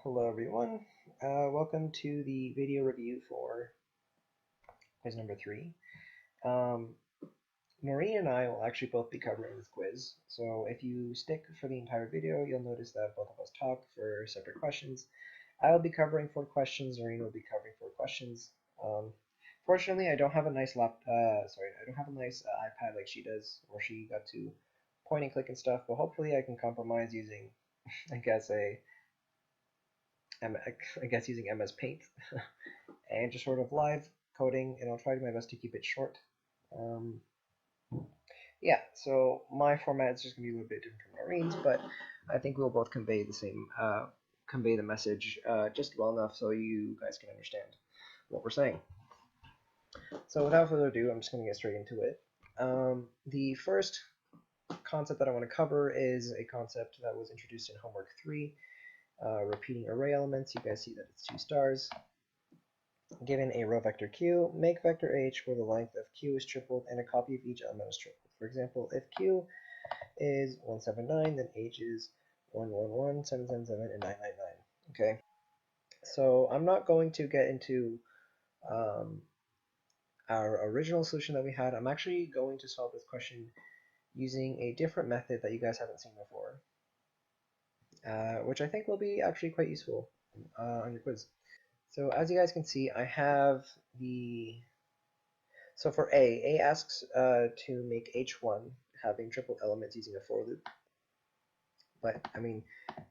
Hello everyone, welcome to the video review for quiz number 3. Um, Maureen and I will actually both be covering this quiz, so if you stick for the entire video, you'll notice that both of us talk for separate questions. I will be covering 4 questions, Maureen will be covering 4 questions. Fortunately, I don't have a nice I don't have a nice iPad like she does, where she got to point and click and stuff, but hopefully I can compromise using, I guess, using MS Paint and just sort of live coding, and I'll try my best to keep it short. Um, yeah, so my format is just going to be a little bit different from Maureen's, but I think we'll both convey the message just well enough so you guys can understand what we're saying. So without further ado, I'm just going to get straight into it. The first concept that I want to cover is a concept that was introduced in homework 3, repeating array elements. You guys see that it's 2 stars. Given a row vector q, make vector h where the length of q is tripled and a copy of each element is tripled. For example, if q is 179, then h is 111, 777, and 999. Okay, so I'm not going to get into our original solution that we had. I'm actually going to solve this question using a different method that you guys haven't seen before, which I think will be actually quite useful on your quiz. So as you guys can see, I have so for A asks to make H1 having triple elements using a for loop. But, I mean,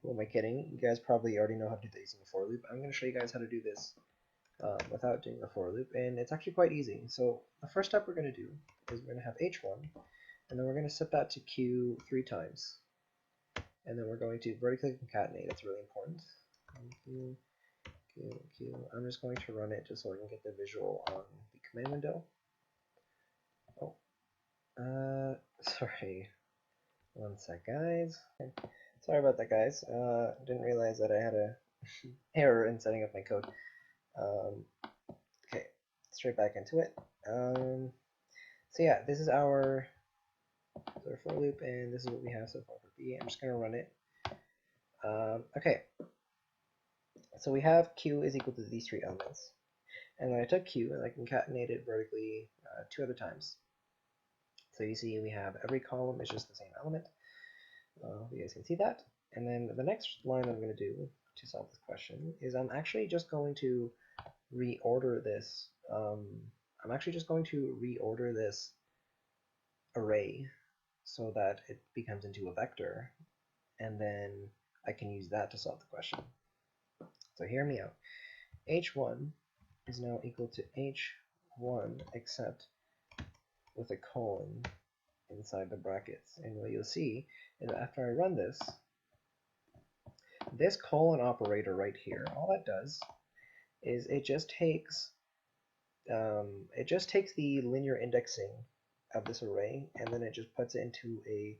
who am I kidding? You guys probably already know how to do that using a for loop. I'm going to show you guys how to do this without doing a for loop, and it's actually quite easy. So the first step we're going to do is we're going to have H1, and then we're going to set that to Q 3 times. And then we're going to vertically concatenate. It's really important. Q, Q, Q. I'm just going to run it just so I can get the visual on the command window. Sorry. One sec, guys. Sorry about that, guys. Didn't realize that I had a error in setting up my code. Okay, straight back into it. So yeah, this is our for loop, and this is what we have so far for B. I'm just gonna run it. Okay. So we have Q is equal to these 3 elements, and then I took Q and I concatenated vertically 2 other times. So you see we have every column is just the same element. You guys can see that. And then the next line I'm going to do to solve this question is I'm actually just going to reorder this. I'm actually just going to reorder this array so that it becomes into a vector, and then I can use that to solve the question. So hear me out. H1 is now equal to H1 except with a colon inside the brackets. And what you'll see is after I run this colon operator right here, all that does is it just takes the linear indexing of this array, and then it just puts it into a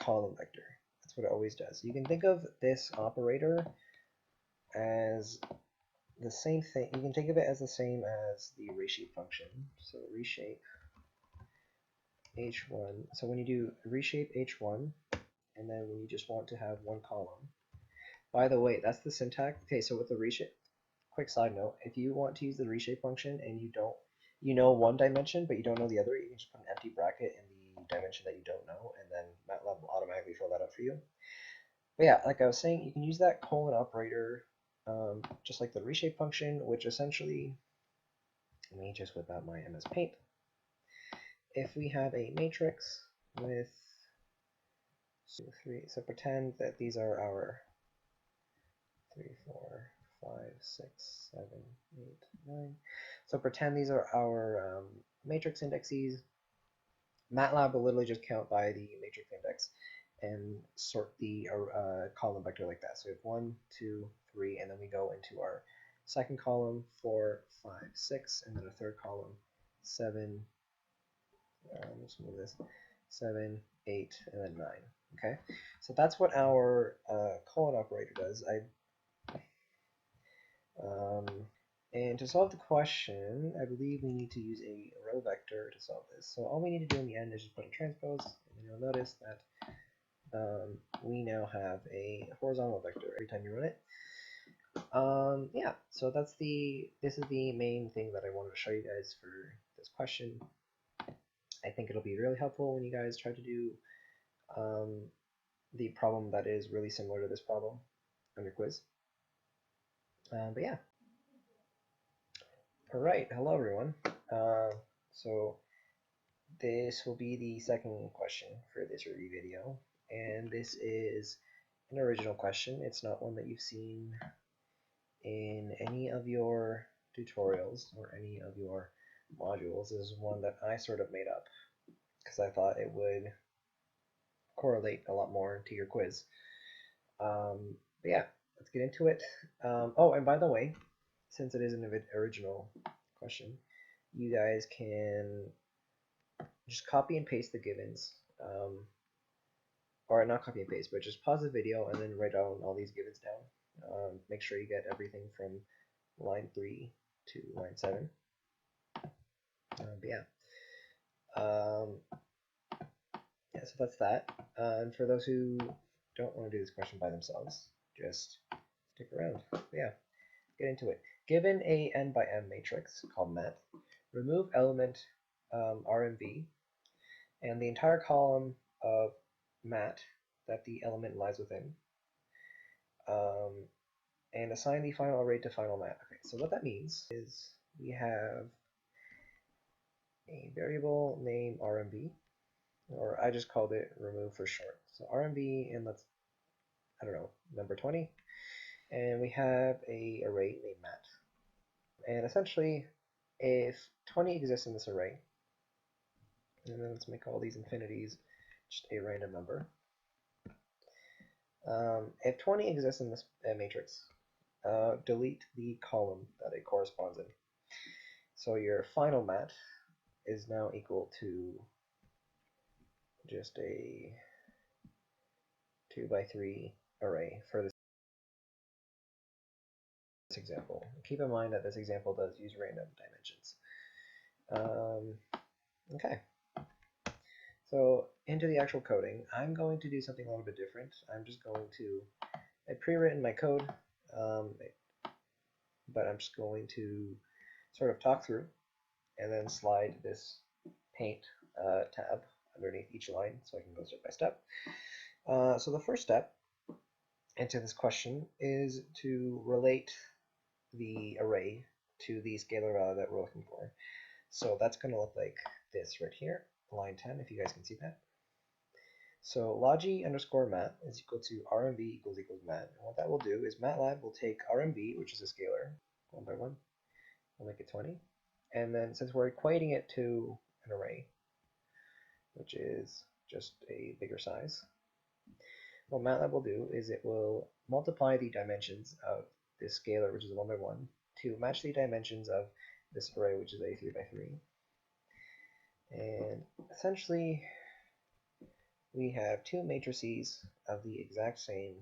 column vector. That's what it always does. You can think of this operator as the same thing. You can think of it as the same as the reshape function. So reshape h1. So when you do reshape h1, and then when you just want to have one column. By the way, that's the syntax. Okay, so with the reshape, quick side note, if you want to use the reshape function and you know one dimension but you don't know the other, you can just put an empty bracket in the dimension that you don't know, and then MATLAB will automatically fill that out for you. But yeah, like I was saying, you can use that colon operator just like the reshape function, which essentially, let me just whip out my MS Paint. If we have a matrix with 2, 3, so pretend that these are our 3, 4, 5, 6, 7, 8, 9. So pretend these are our matrix indexes. MATLAB will literally just count by the matrix index and sort the column vector like that. So we have 1, 2, 3, and then we go into our second column, 4, 5, 6, and then a third column, 7, let's move this, 7, 8, and then 9. Okay, so that's what our colon operator does. And to solve the question, I believe we need to use a row vector to solve this. So all we need to do in the end is just put a transpose, and you'll notice that we now have a horizontal vector every time you run it. Yeah, so this is the main thing that I wanted to show you guys for this question. I think it'll be really helpful when you guys try to do the problem that is really similar to this problem on your quiz. But yeah. Alright, hello everyone. So this will be the second question for this review video, and this is an original question. It's not one that you've seen in any of your tutorials or any of your modules. This is one that I sort of made up because I thought it would correlate a lot more to your quiz. But yeah, let's get into it. Oh, and by the way, since it is an original question, you guys can just copy and paste the givens, or not copy and paste, but just pause the video and then write down all these givens down. Make sure you get everything from line 3 to line 7. But yeah. Yeah, so that's that. And for those who don't want to do this question by themselves, just stick around. But yeah, get into it. Given a n by m matrix called mat, remove element r and v and the entire column of mat that the element lies within, and assign the final array to final mat. Okay, so what that means is we have a variable named rmb, or I just called it remove for short. So rmb, and let's, I don't know, number 20, and we have a array named mat. And essentially, if 20 exists in this array, and then let's make all these infinities just a random number. If 20 exists in this matrix, delete the column that it corresponds in. So your final mat is now equal to just a 2 by 3 array for this example. Keep in mind that this example does use random dimensions. Okay. So into the actual coding, I'm going to do something a little bit different. I'm just going to, I pre-written my code, but I'm just going to sort of talk through and then slide this paint tab underneath each line so I can go step by step. So the first step into this question is to relate the array to the scalar value that we're looking for. So that's going to look like this right here, line 10, if you guys can see that. So logi underscore mat is equal to rmv equals mat. And what that will do is MATLAB will take rmv, which is a scalar, 1 by 1, we'll make it 20. And then since we're equating it to an array, which is just a bigger size, what MATLAB will do is it will multiply the dimensions of this scalar, which is 1 by 1, to match the dimensions of this array, which is a 3 by 3. And essentially, we have two matrices of the exact same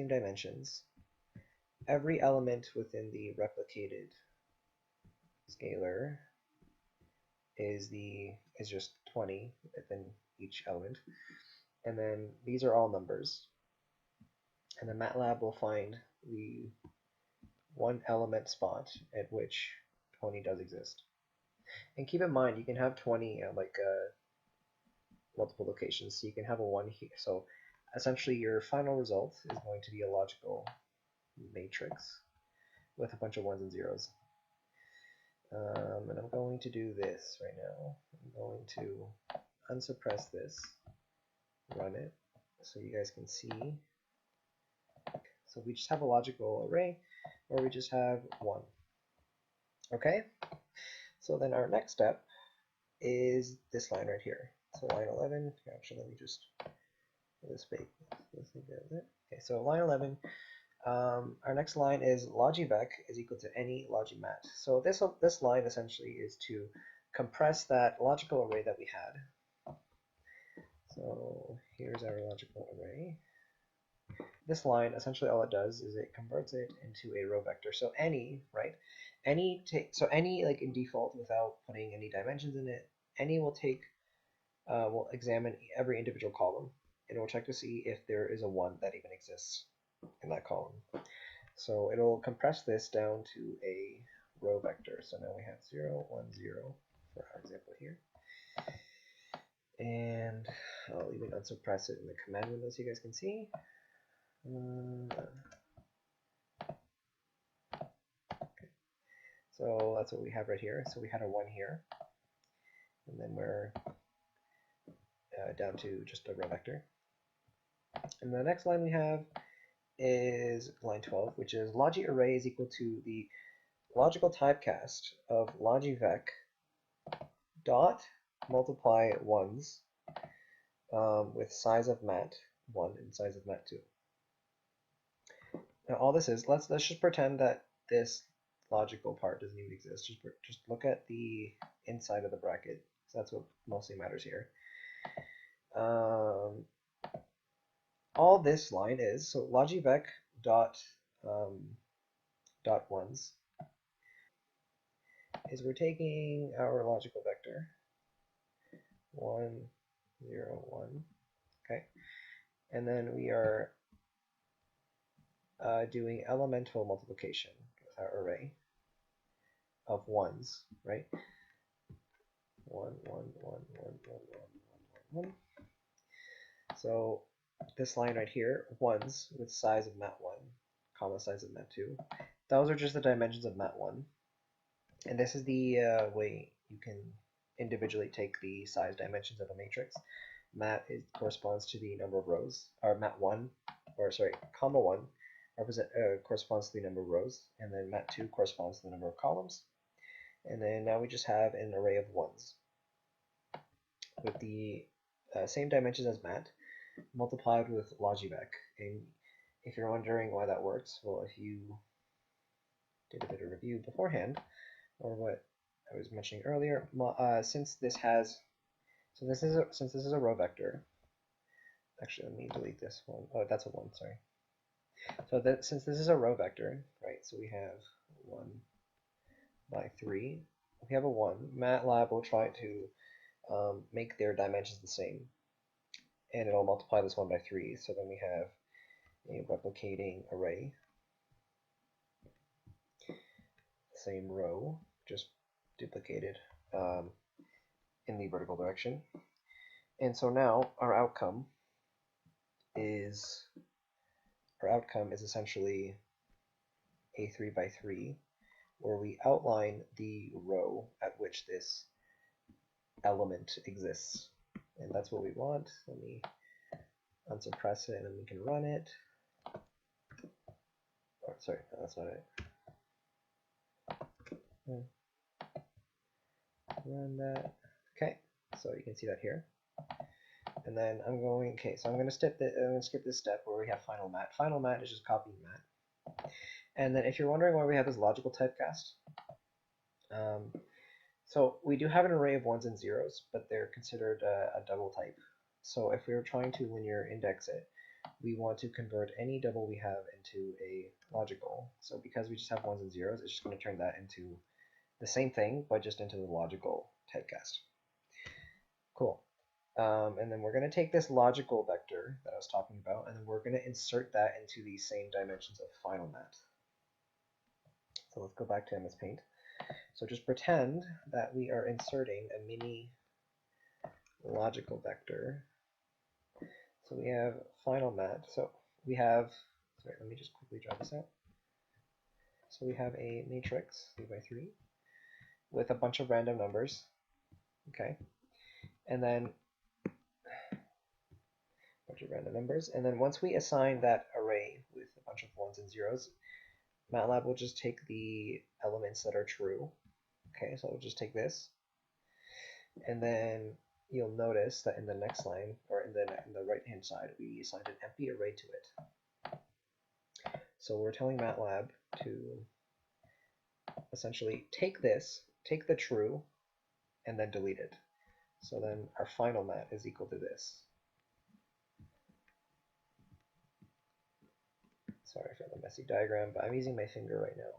dimensions. Every element within the replicated scalar is just 20 within each element, and then these are all numbers. And then MATLAB will find the one element spot at which 20 does exist. And keep in mind, you can have 20 at multiple locations, so you can have a 1 here. So essentially your final result is going to be a logical matrix with a bunch of 1s and 0s. And I'm going to do this right now. I'm going to unsuppress this, run it, so you guys can see. So we just have a logical array where we just have 1. Okay? So then our next step is this line right here. So line 11, actually let me just this big. Okay, so line 11, our next line is logivec is equal to any logimat. So this line essentially is to compress that logical array that we had. So here's our logical array. This line, essentially all it does is it converts it into a row vector. So any, right? Any like in default without putting any dimensions in it, any will take we'll examine every individual column, and we'll check to see if there is a 1 that even exists in that column. So it'll compress this down to a row vector. So now we have 0, 1, 0 for our example here. And I'll even unsuppress it in the command window so you guys can see. Okay. So that's what we have right here. So we had a 1 here, and then we're down to just a row vector. And the next line we have is line 12, which is logi array is equal to the logical typecast of logivec dot multiply ones with size of mat 1 and size of mat 2. Now all this is, let's just pretend that this logical part doesn't even exist. Just look at the inside of the bracket. So that's what mostly matters here. All this line is, so logivec dot dot ones is we're taking our logical vector 1, 0, 1, okay, and then we are doing elemental multiplication with our array of ones, right? 1, 1, 1, 1, 1, 1, 1, 1. So this line right here, ones with size of mat 1, comma size of mat 2. Those are just the dimensions of mat 1. And this is the way you can individually take the size dimensions of a matrix. Mat corresponds to the number of rows, or mat 1, or sorry, comma 1 corresponds to the number of rows, and then mat 2 corresponds to the number of columns. And then now we just have an array of ones with the same dimensions as mat, multiplied with logivec. And if you're wondering why that works, well, if you did a bit of review beforehand, or what I was mentioning earlier, since this is a row vector. Actually, let me delete this one. Oh, that's a 1, sorry. So since this is a row vector, right, so we have 1 by 3. We have a 1. MATLAB will try to make their dimensions the same, and it'll multiply this 1 by 3. So then we have a replicating array, same row, just duplicated in the vertical direction. And so now our outcome is essentially a 3 by 3, where we outline the row at which this element exists. And that's what we want. Let me unsuppress it and then we can run it. Oh, sorry, no, that's not it. Run that. Okay, so you can see that here. And then I'm going to skip this step where we have final mat. Final mat is just copying mat. And then if you're wondering why we have this logical typecast, so we do have an array of ones and zeros, but they're considered a double type. So if we were trying to linear index it, we want to convert any double we have into a logical. So because we just have ones and zeros, it's just going to turn that into the same thing, but just into the logical typecast. Cool. And then we're going to take this logical vector that I was talking about, and then we're going to insert that into the same dimensions of final mat. So let's go back to MS Paint. So just pretend that we are inserting a mini logical vector. So we have final mat. So we have, sorry, let me just quickly draw this out. So we have a matrix 3 by 3 with a bunch of random numbers. Okay. And then and then once we assign that array with a bunch of ones and zeros, MATLAB will just take the elements that are true. Okay, so we'll just take this, and then you'll notice that in the next line, or in the right-hand side, we assigned an empty array to it. So we're telling MATLAB to essentially take the true, and then delete it. So then our final mat is equal to this. Sorry for the messy diagram, but I'm using my finger right now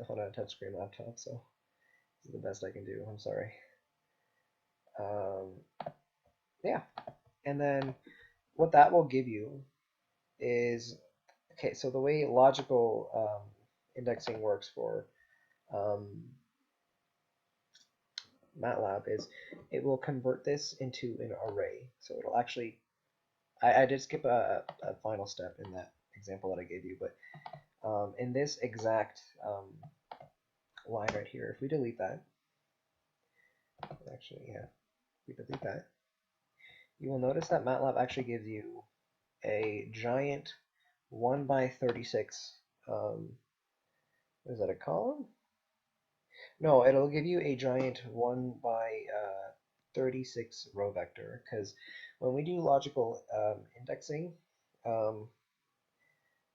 on a touchscreen laptop, so this is the best I can do. I'm sorry. Yeah, and then what that will give you is, okay, so the way logical indexing works for um, MATLAB is it will convert this into an array. So it'll actually, I did skip a final step in that example that I gave you, but in this exact line right here, if we delete that, actually, yeah, if we delete that, you will notice that MATLAB actually gives you a giant 1 by 36, is that a column? No, it'll give you a giant 1 by 36 row vector, because when we do logical indexing, um,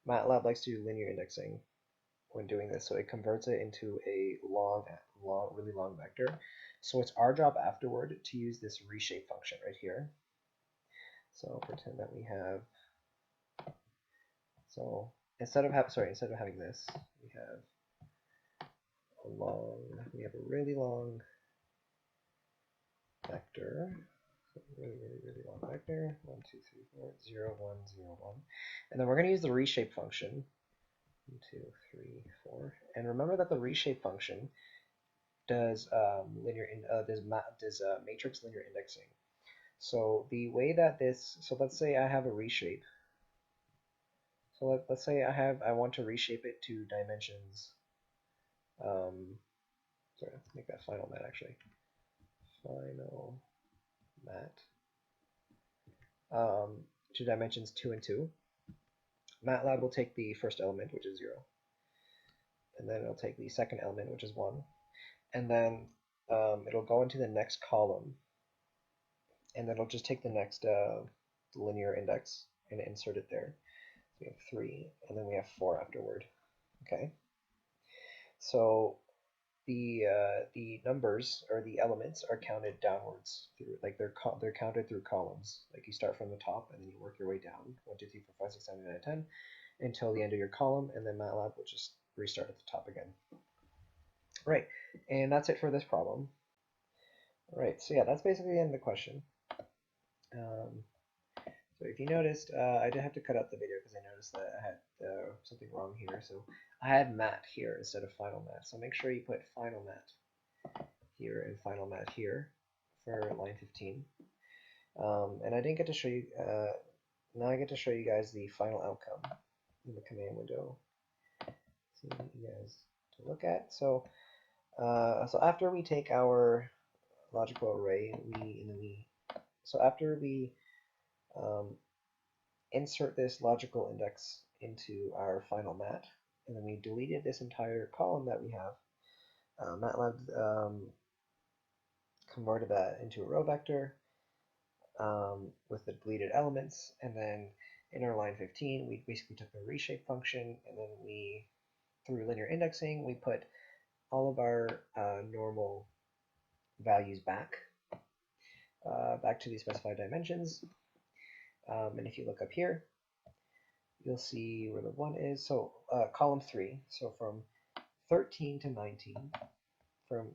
MATLAB likes to do linear indexing when doing this, so it converts it into a really long vector. So it's our job afterward to use this reshape function right here. So pretend that we have, so instead of having this, we have a really long vector. So really long vector. 1, 2, 3, 4, 0, 1, 0, 1. And then we're going to use the reshape function. 1, 2, 3, 4. And remember that the reshape function does matrix linear indexing. So the way that this, so let's say I have a reshape. So let's say I want to reshape it to dimensions. Sorry, let's make that final mat actually. Final mat. To dimensions 2 and 2. MATLAB will take the first element, which is 0, and then it'll take the second element, which is 1, and then it'll go into the next column, and then it'll just take the next linear index and insert it there. So we have 3, and then we have 4 afterward. Okay, so the numbers or the elements are counted downwards through, like they're counted through columns. Like you start from the top and then you work your way down 1, 2, 3, 4, 5, 6, 7, 8, 9, 10 until the end of your column, and then MATLAB will just restart at the top again. Right, and that's it for this problem. Right, so yeah, that's basically the end of the question. So if you noticed, I did have to cut out the video because I noticed that I had something wrong here. So I had mat here instead of final mat. So make sure you put final mat here and final mat here for line 15. And I didn't get to show you, now I get to show you guys the final outcome in the command window. So you guys to look at. So after we take our logical array, so after we um, insert this logical index into our final mat, and then we deleted this entire column that we have, MATLAB converted that into a row vector with the deleted elements, and then in our line 15, we basically took the reshape function, and then through linear indexing, we put all of our normal values back to the specified dimensions. And if you look up here, you'll see where the 1 is. So column 3, so from 13 to 19, from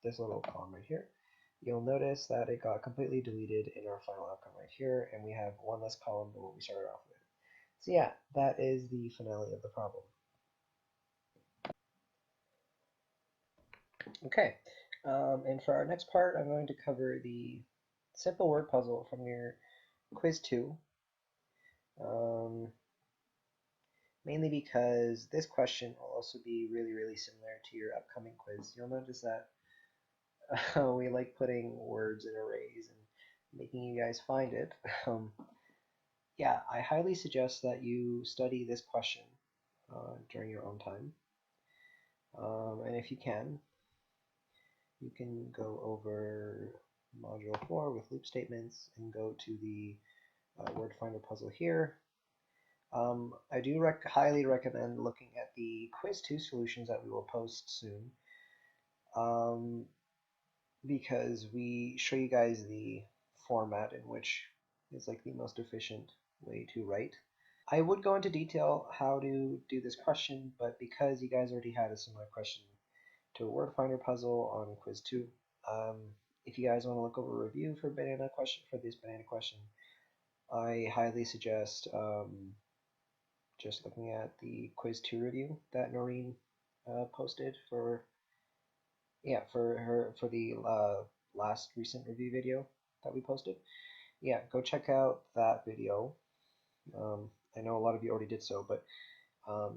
this little column right here, you'll notice that it got completely deleted in our final outcome right here, and we have one less column than what we started off with. So yeah, that is the finale of the problem. Okay, and for our next part, I'm going to cover the simple word puzzle from your quiz 2. Mainly because this question will also be really, really similar to your upcoming quiz. You'll notice that we like putting words in arrays and making you guys find it. Yeah, I highly suggest that you study this question during your own time. And if you can go over module 4 with loop statements and go to the word finder puzzle here. I do highly recommend looking at the quiz 2 solutions that we will post soon, because we show you guys the format in which is like the most efficient way to write. I would go into detail how to do this question, but because you guys already had a similar question to a word finder puzzle on quiz 2, if you guys want to look over a review for this banana question, I highly suggest just looking at the Quiz2 review that Noreen posted for the last recent review video that we posted. Yeah, go check out that video. I know a lot of you already did so, but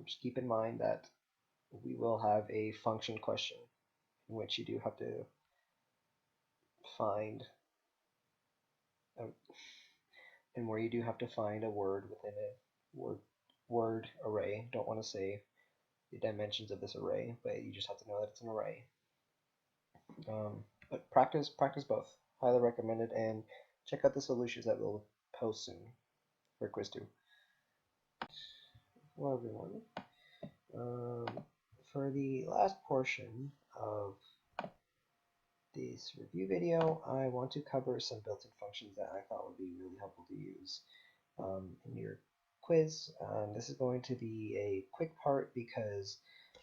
just keep in mind that we will have a function question in which you do have to find a, and where you do have to find a word within a word array. Don't want to say the dimensions of this array, but you just have to know that it's an array. But practice both. Highly recommended, and check out the solutions that we'll post soon for quiz 2. Hello everyone. For the last portion of this review video, I want to cover some built-in functions that I thought would be really helpful to use in your quiz. This is going to be a quick part because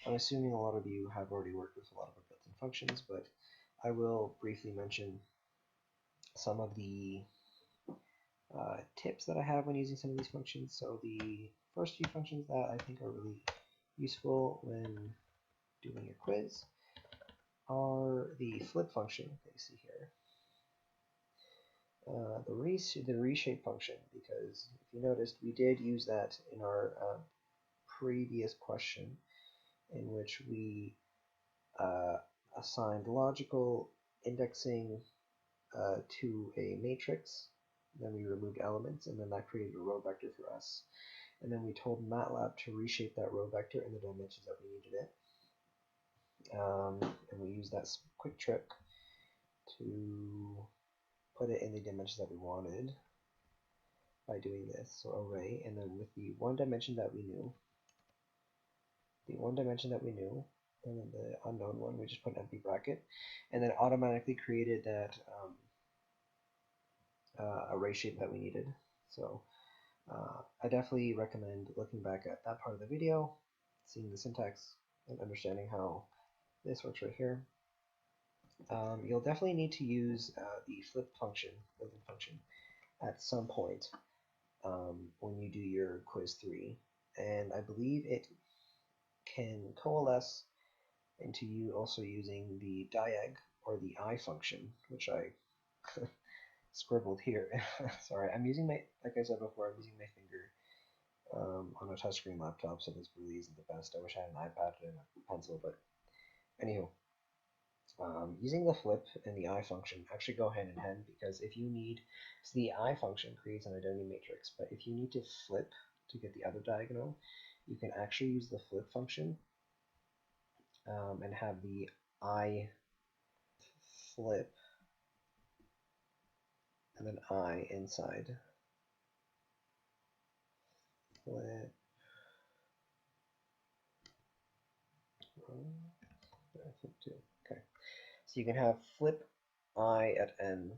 I'm assuming a lot of you have already worked with a lot of our built-in functions, but I will briefly mention some of the tips that I have when using some of these functions. So the first few functions that I think are really useful when doing your quiz are the flip function that you see here, the reshape function, because if you noticed, we did use that in our previous question, in which we assigned logical indexing to a matrix. Then we removed elements, and then that created a row vector for us. And then we told MATLAB to reshape that row vector in the dimensions that we needed it. And we used that quick trick to put it in the dimensions that we wanted by doing this. So array, and then with the one dimension that we knew, and then the unknown one, we just put an empty bracket, and then automatically created that array shape that we needed. So I definitely recommend looking back at that part of the video, seeing the syntax, and understanding how this works right here. You'll definitely need to use the flip function, built-in function, at some point when you do your quiz 3, and I believe it can coalesce into you also using the diag or the I function, which I scribbled here. Sorry, I'm using my, like I said before, I'm using my finger on a touchscreen laptop, so this really isn't the best. I wish I had an iPad and a pencil, but anywho. Using the flip and the I function actually go hand in hand, because if you need, so the I function creates an identity matrix, but if you need to flip to get the other diagonal, you can actually use the flip function and have the I flip and then I inside. Flip. Flip 2. Okay. So you can have flip I at n,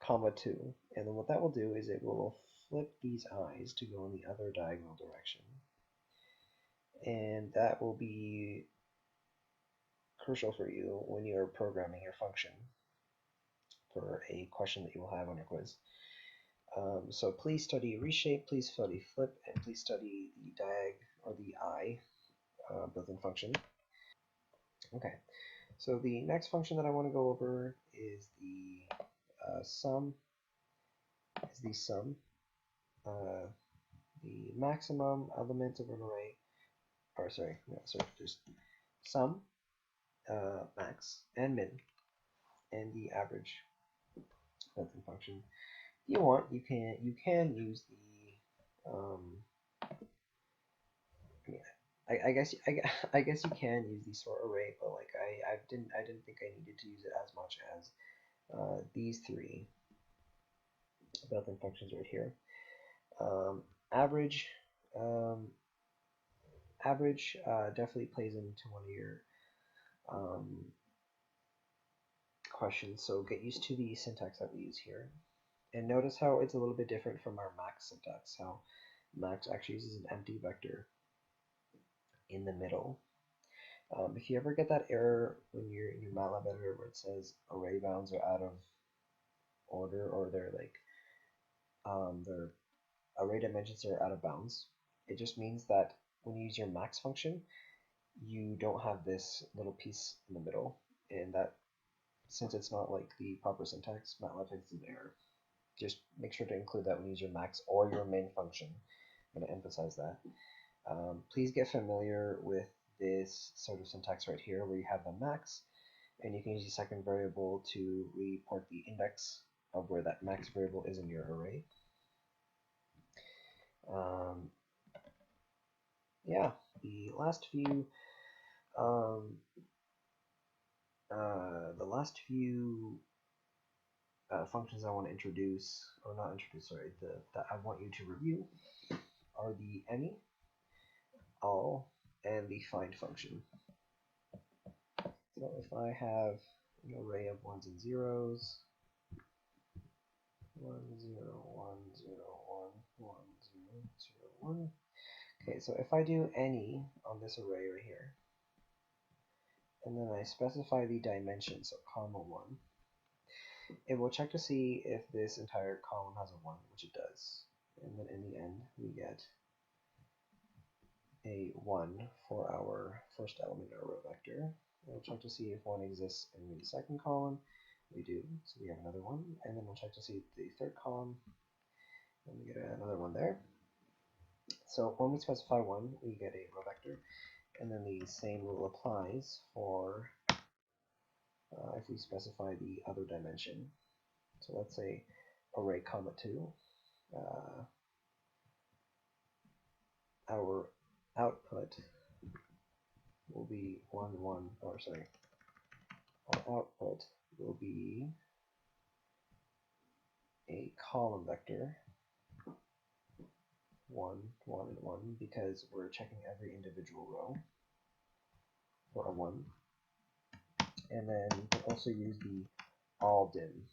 comma 2, and then what that will do is it will flip these i's to go in the other diagonal direction, and that will be crucial for you when you're programming your function for a question that you will have on your quiz. So please study reshape, please study flip, and please study the diag or the I built-in function. Okay, so the next function that I want to go over is the sum. The maximum element of an array, or just sum, max, and min, and the average built-in function. If you want, you can use the I guess you can use the sort array, but like I didn't think I needed to use it as much as these three built-in functions right here. Average definitely plays into one of your questions, so get used to the syntax that we use here, and notice how it's a little bit different from our max syntax. How max actually uses an empty vector in the middle, If you ever get that error when you're in your MATLAB editor where it says array bounds are out of order, or they're like their array dimensions are out of bounds, it just means that when you use your max function, you don't have this little piece in the middle, and that since it's not like the proper syntax, MATLAB thinks it's an error. Just make sure to include that when you use your max or your main function. I'm going to emphasize that. Please get familiar with this sort of syntax right here where you have the max, and you can use the second variable to report the index of where that max variable is in your array. Yeah, the last few functions I want to introduce, or not introduce, sorry, that I want you to review are the any, all, and the find function. So if I have an array of ones and zeros, 1 0 1 0 1 1 0 0 1. Okay, so if I do any on this array right here, and then I specify the dimension, so comma 1, it will check to see if this entire column has a 1, which it does. And then in the end, we get a 1 for our first element in our row vector. We'll check to see if 1 exists in the second column. We do, so we have another 1. And then we'll check to see the third column, and we get another 1 there. So when we specify 1, we get a row vector. And then the same rule applies for if we specify the other dimension. So let's say array comma 2. Our output will be 1 1, or sorry, our output will be a column vector 1 1 and 1, because we're checking every individual row for a 1. And then we can also use the all dim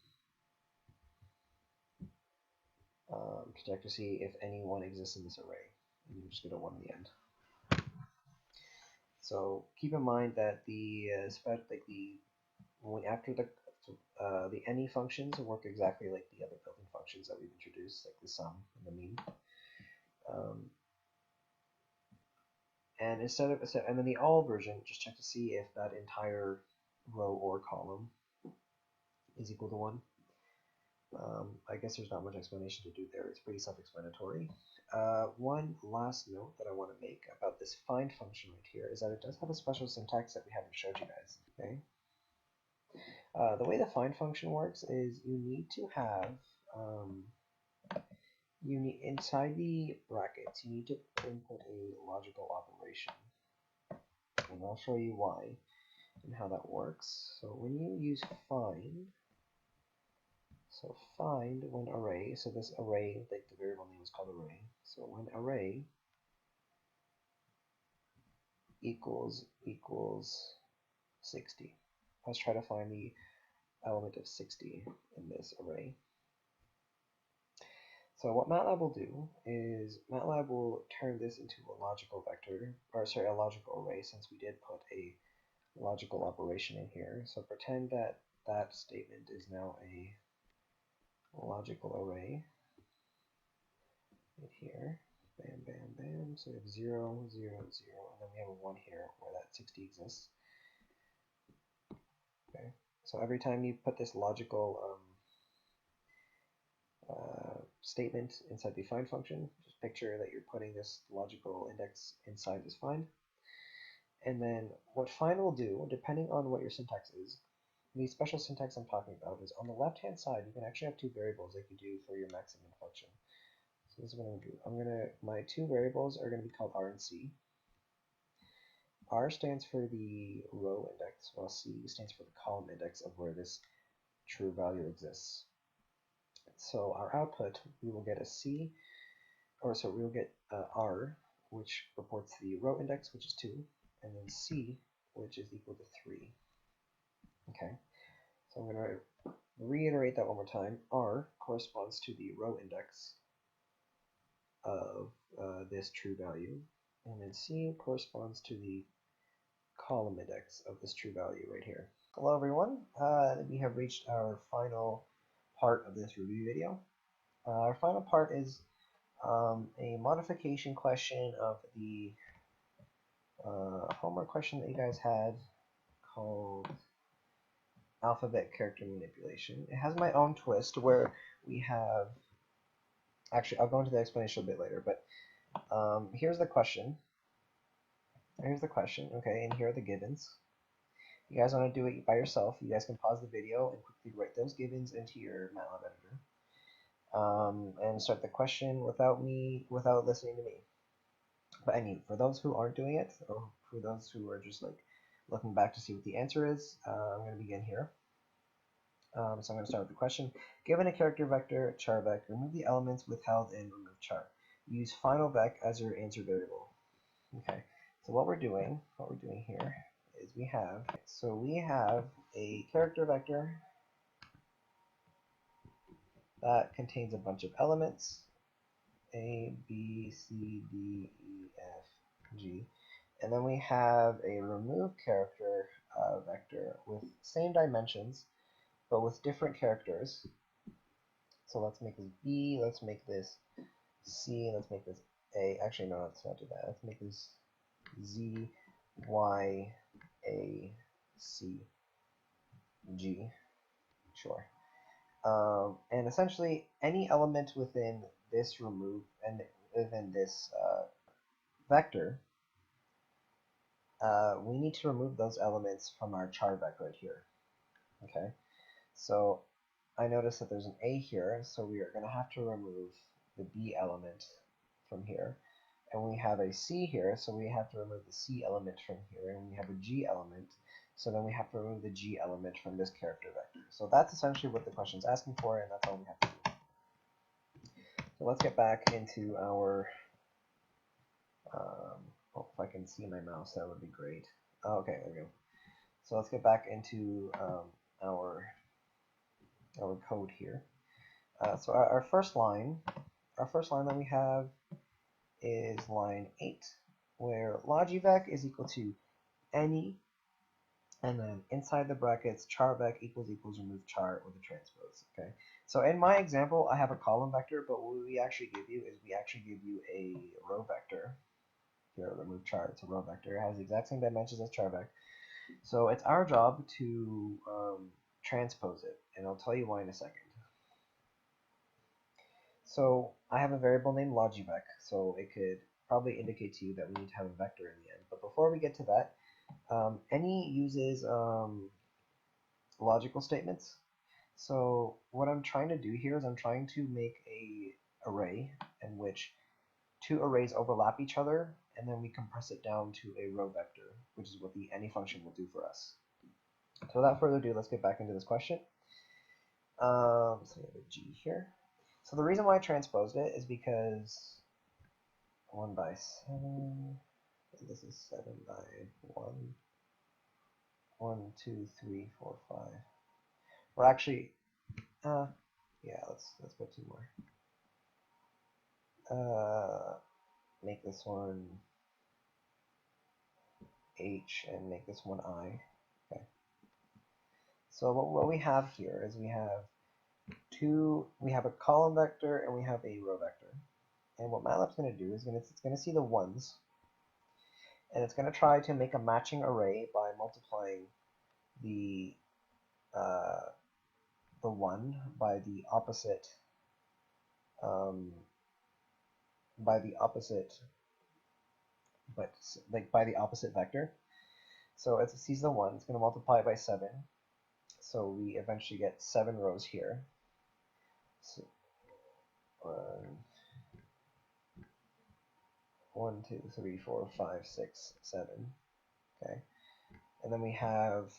to check to see if any 1 exists in this array, and you just get a 1 in the end. So keep in mind that after the any functions work exactly like the other built-in functions that we've introduced, like the sum and the mean. And and then the all version, just check to see if that entire row or column is equal to 1. I guess there's not much explanation to do there. It's pretty self-explanatory. One last note that I want to make about this find function right here is that it does have a special syntax that we haven't showed you guys. Okay. The way the find function works is you need to have inside the brackets, you need to input a logical operation, and I'll show you why and how that works. So when you use find, so find when array, so this array, like the variable name is called array, so when array equals 60, let's try to find the element of 60 in this array. So what MATLAB will do is MATLAB will turn this into a logical vector, or sorry, a logical array, since we did put a logical operation in here. So pretend that that statement is now a logical array right here. Bam, bam, bam. So we have 0, 0, 0, and then we have a 1 here where that 60 exists. Okay. So every time you put this logical statement inside the find function, just picture that you're putting this logical index inside this find. And then what find will do, depending on what your syntax is, the special syntax I'm talking about is on the left-hand side, you can actually have two variables like you do for your max and min function. So this is what I'm going to do. My two variables are going to be called R and C. R stands for the row index, while C stands for the column index of where this true value exists. So our output, we will get a C, or so we will get R, which reports the row index, which is 2, and then C, which is equal to 3. Okay, so I'm going to reiterate that one more time. R corresponds to the row index of this true value, and then C corresponds to the column index of this true value right here. Hello everyone, we have reached our final part of this review video. Our final part is a modification question of the homework question that you guys had called alphabet character manipulation. It has my own twist where we have, actually I'll go into the explanation a bit later, but here's the question. Okay, and here are the givens. If you guys want to do it by yourself, you guys can pause the video and quickly write those givens into your MATLAB editor. And start the question without listening to me. But for those who aren't doing it, or for those who are just like looking back to see what the answer is, I'm going to begin here. So I'm going to start with the question. Given a character vector, char vec, remove the elements withheld and remove char. Use final vec as your answer variable. Okay, so what we're doing here is we have a character vector that contains a bunch of elements, A, B, C, D, E, F, G, and then we have a remove character vector with same dimensions, but with different characters. So let's make this B, let's make this C, let's make this A. Actually, no, let's not do that. Let's make this Z, Y, A, C, G. Sure. And essentially, any element within this remove and within this vector, we need to remove those elements from our char vec right here. Okay, so I notice that there's an A here, so we are going to have to remove the B element from here. And we have a C here, so we have to remove the C element from here. And we have a G element, so then we have to remove the G element from this character vector. So that's essentially what the question is asking for, and that's all we have to do. So let's get back into our, if I can see my mouse, that would be great. Oh, okay, there we go. So let's get back into our code here. So our first line that we have is line 8, where logivec is equal to any, and then inside the brackets char vec equals remove char with a transpose. Okay, so in my example I have a column vector, but what we actually give you is we actually give you a row vector. Here, remove char, it's a row vector. It has the exact same dimensions as char vec. So it's our job to transpose it, and I'll tell you why in a second. So I have a variable named logivec, so it could probably indicate to you that we need to have a vector in the end. But before we get to that, any uses logical statements. So what I'm trying to do here is I'm trying to make a array in which two arrays overlap each other, and then we compress it down to a row vector, which is what the any function will do for us. So without further ado, let's get back into this question. So we have a G here. So the reason why I transposed it is because 1 by 7, and this is 7 by 1, 1, 2, 3, 4, 5. We're actually, yeah, let's put 2 more. Make this one H and make this one I. Okay. So what we have here is we have a column vector and we have a row vector. And what MATLAB's going to do is it's going to see the ones, and it's going to try to make a matching array by multiplying the 1 by the opposite vector. So as it sees the 1, it's going to multiply it by 7. So we eventually get 7 rows here. So 1, 2, 3, 4, 5, 6, 7. Okay, and then we have,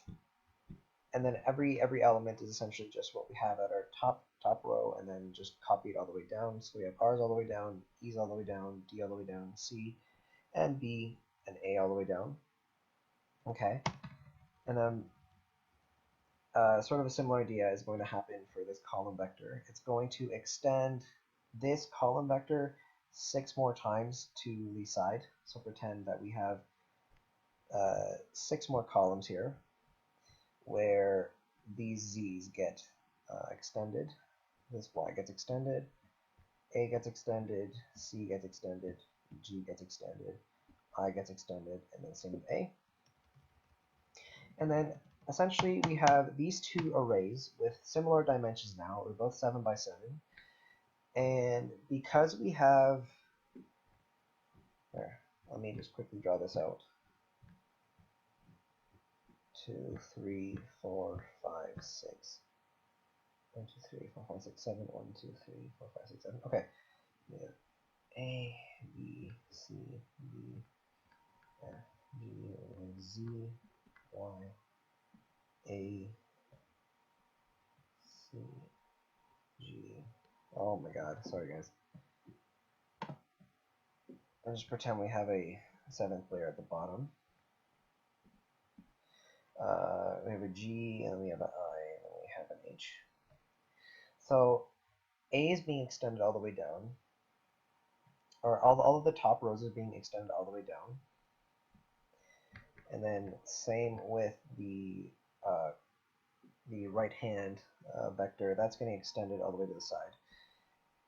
and then every element is essentially just what we have at our top row, and then just copied all the way down. So we have R's all the way down, E's all the way down, D all the way down, C and B and A all the way down. Okay, and then sort of a similar idea is going to happen for this column vector. It's going to extend this column vector 6 more times to the side. So pretend that we have 6 more columns here where these z's get extended. This y gets extended, a gets extended, c gets extended, g gets extended, I gets extended, and then same with a. And then essentially we have these two arrays with similar dimensions now. We're both 7 by 7. And because we have, there, let me just quickly draw this out. 2, 3, 4, 5, 6. 1, 2, 3, 4, 5, 6, 7. 1, 2, 3, 4, 5, 6, 7. Okay. We have A, B, C, D, F, G, Z, Y, A, C, G. Oh my god, sorry guys. I'll just pretend we have a 7th layer at the bottom. We have a G, and we have an I, and we have an H. So A is being extended all the way down, or all of the top rows is being extended all the way down. And then same with the right hand vector, that's getting extended all the way to the side.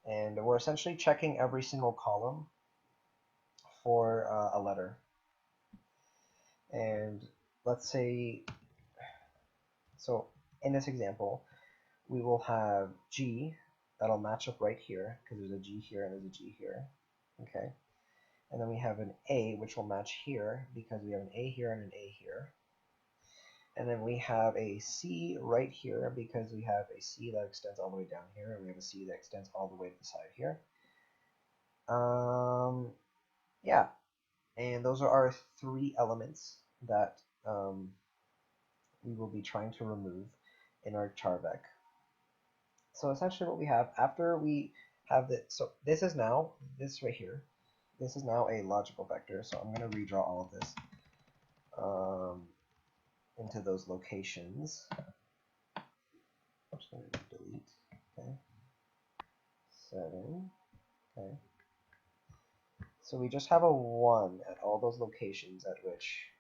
And we're essentially checking every single column for a letter. And let's say, so in this example, we will have G, that'll match up right here, because there's a G here and there's a G here, okay? And then we have an A, which will match here, because we have an A here and an A here. And then we have a C right here, because we have a C that extends all the way down here, and we have a C that extends all the way to the side here. Yeah, and those are our 3 elements that we will be trying to remove in our char vec. So essentially what we have after we have this, so this right here, this is now a logical vector. So I'm going to redraw all of this into those locations. I'm just going to delete, okay, 7, okay. So we just have a 1 at all those locations at which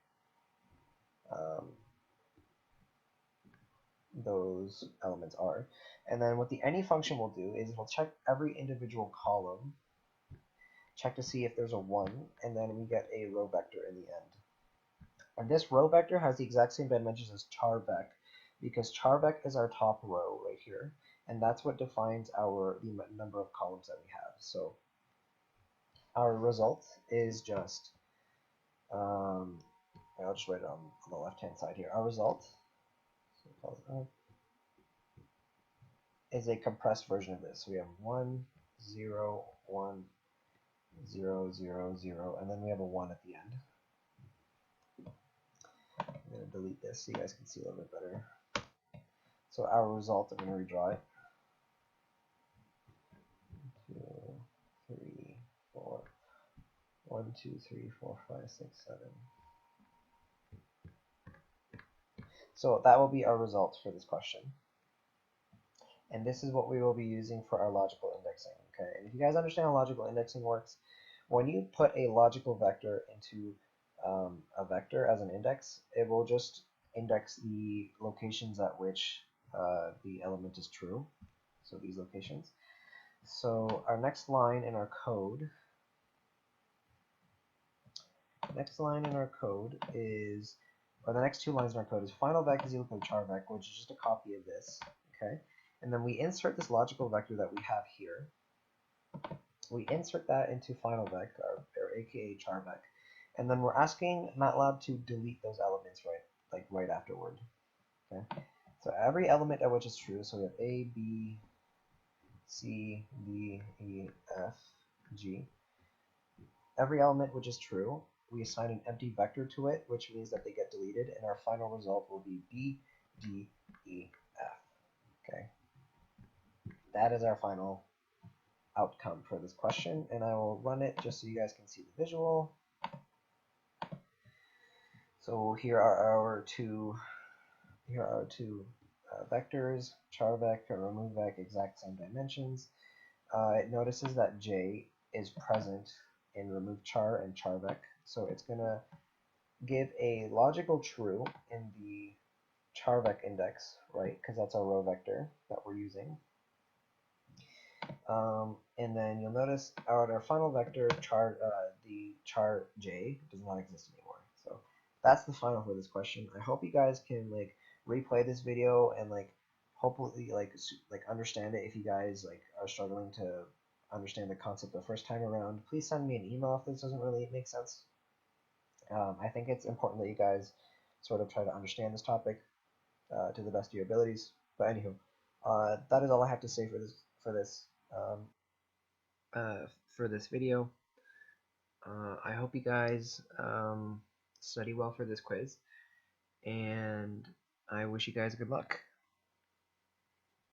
those elements are. And then what the any function will do is we'll check every individual column, check to see if there's a 1, and then we get a row vector in the end. And this row vector has the exact same dimensions as char vec, because char vec is our top row right here, and that's what defines the number of columns that we have. So our result is just, I'll just write it on the left-hand side here. Our result is a compressed version of this. So we have 1, 0, 1, 0, 0, 0, and then we have a 1 at the end. I'm going to delete this so you guys can see a little bit better. So our result, I'm going to redraw it. 2, 3, 4. 1, 2, 3, 4, 5, 6, 7. So that will be our results for this question. And this is what we will be using for our logical indexing. Okay, and if you guys understand how logical indexing works, when you put a logical vector into a vector as an index, it will just index the locations at which the element is true. So these locations. So our next line in our code, is, or the next 2 lines in our code is final vec is equal to char vec, which is just a copy of this. Okay, and then we insert this logical vector that we have here. We insert that into final vec, or aka char vec, and then we're asking MATLAB to delete those elements right afterward. Okay, so every element at which is true, so we have A, B, C, D, E, F, G. Every element which is true, we assign an empty vector to it, which means that they get deleted, and our final result will be B, D, E, F. Okay, that is our final outcome for this question, and I will run it just so you guys can see the visual. So here are our two vectors, char vec and remove vec, exact same dimensions. It notices that J is present in remove char and char vec, so it's gonna give a logical true in the charvec index, right? Because that's our row vector that we're using. And then you'll notice our final vector, the char j, does not exist anymore. So that's the final for this question. I hope you guys can like replay this video and like hopefully like understand it. If you guys like are struggling to understand the concept the first time around, please send me an email if this doesn't really make sense. I think it's important that you guys sort of try to understand this topic to the best of your abilities. But anywho, that is all I have to say um, for this video. I hope you guys study well for this quiz, and I wish you guys good luck.